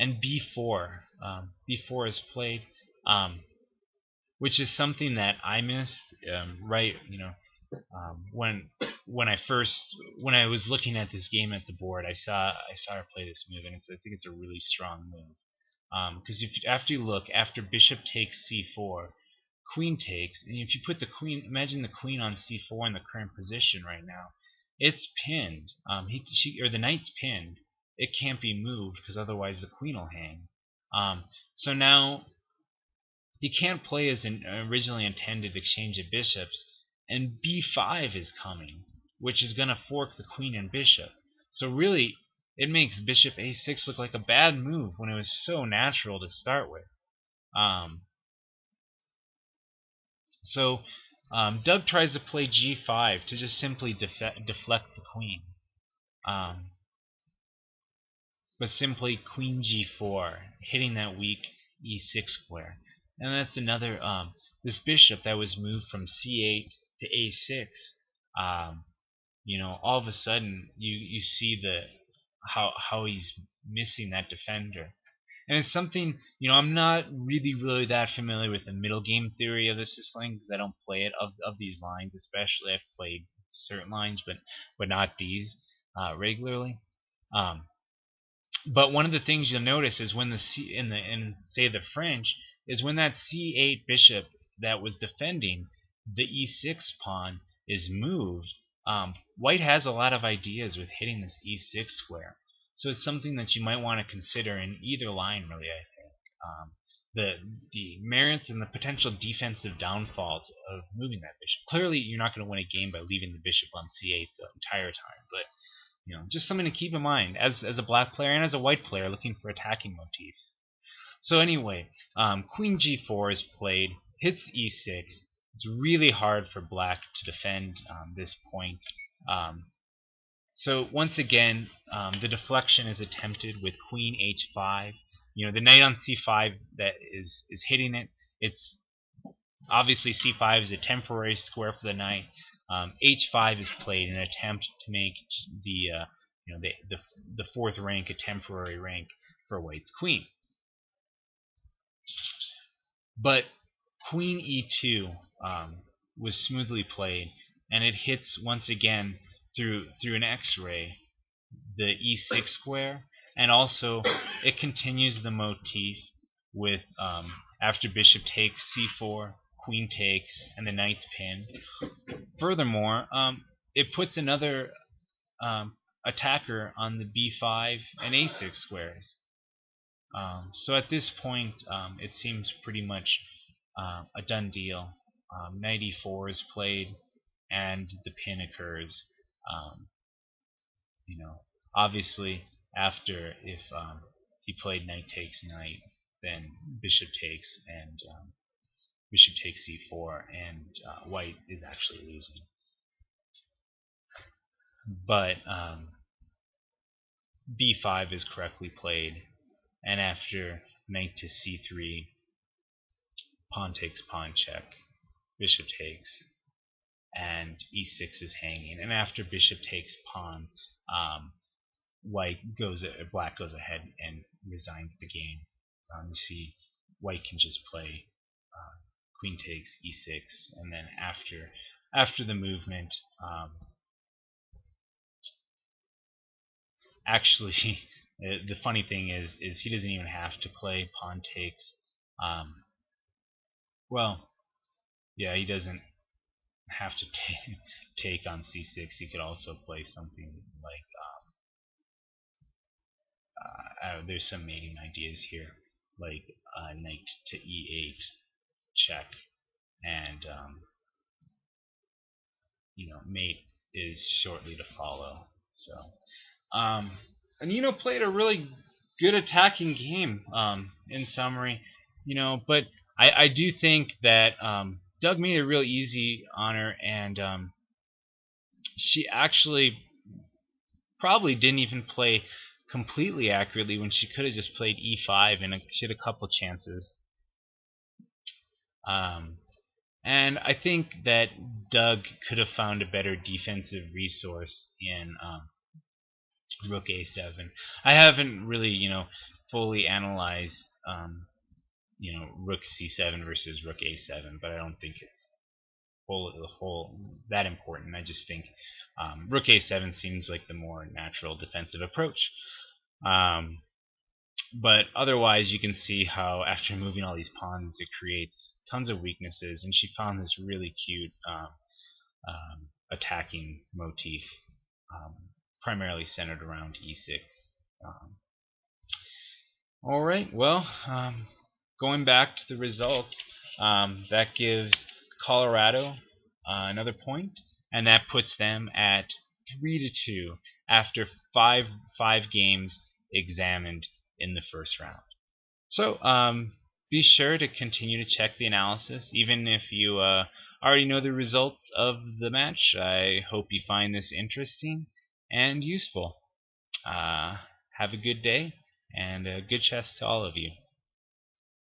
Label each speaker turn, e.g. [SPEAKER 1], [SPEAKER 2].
[SPEAKER 1] and b4. B4 is played, which is something that I missed. Right, when I was looking at this game at the board, I saw her play this move, and I think it's a really strong move. Because after bishop takes c4, queen takes, and if you put the queen, imagine the queen on c4 in the current position right now, it's pinned. The knight's pinned. It can't be moved because otherwise the queen will hang. So now he can't play as originally intended exchange of bishops, and b5 is coming, which is going to fork the queen and bishop. So really, it makes bishop a6 look like a bad move when it was so natural to start with. Doug tries to play g5 to just simply deflect the queen. But simply queen g4, hitting that weak e6 square. And that's another, this bishop that was moved from c8 to a6, all of a sudden you see how he's missing that defender. And it's something, I'm not really that familiar with the middle game theory of the Sicilian because I don't play it of these lines, especially. I've played certain lines, but not these regularly. But one of the things you'll notice is when in say the French is when that c8 bishop that was defending the e6 pawn is moved. White has a lot of ideas with hitting this e6 square. So it's something that you might want to consider in either line, really, I think. The merits and the potential defensive downfalls of moving that bishop. Clearly, you're not going to win a game by leaving the bishop on c8 the entire time, but just something to keep in mind as a black player and as a white player looking for attacking motifs. So anyway, queen g4 is played, hits e6. It's really hard for black to defend this point. So once again, the deflection is attempted with queen h5. The knight on c5 that is hitting it. It's obviously c5 is a temporary square for the knight. H5 is played in an attempt to make the fourth rank a temporary rank for white's queen. But queen e2 was smoothly played, and it hits once again through an X-ray the e6 square, and also it continues the motif with after bishop takes c4, queen takes, and the knight's pinned. Furthermore, it puts another attacker on the b5 and a6 squares. So at this point, it seems pretty much a done deal. Knight e4 is played, and the pin occurs. Obviously, after if he played knight takes knight, then bishop takes, and bishop takes c4, and white is actually losing. But b5 is correctly played, and after knight to c3, pawn takes pawn check, bishop takes, and e6 is hanging. And after bishop takes pawn, black goes ahead and resigns the game. You see, white can just play queen takes e6, and then after the movement, actually, the funny thing is he doesn't even have to play pawn takes. Well, yeah, he doesn't have to take on c6. He could also play something like there's some mating ideas here, like knight to e8 check, and mate is shortly to follow. So Nino played a really good attacking game, in summary, but I do think that Doug made it real easy on her, and she actually probably didn't even play completely accurately when she could have just played e5, and she had a couple chances. And I think that Doug could have found a better defensive resource in rook a7. I haven't really,
[SPEAKER 2] fully analyze, rook c7 versus rook a7, but I don't think it's whole that important. I just think rook a7 seems like the more natural defensive approach. But otherwise, you can see how after moving all these pawns, it creates tons of weaknesses, and she found this really cute attacking motif, primarily centered around e6. All right, well, going back to the results, that gives Colorado another point, and that puts them at 3-2 after five games examined in the first round. So be sure to continue to check the analysis, even if you already know the result of the match. I hope you find this interesting and useful. Have a good day, and good chess to all of you.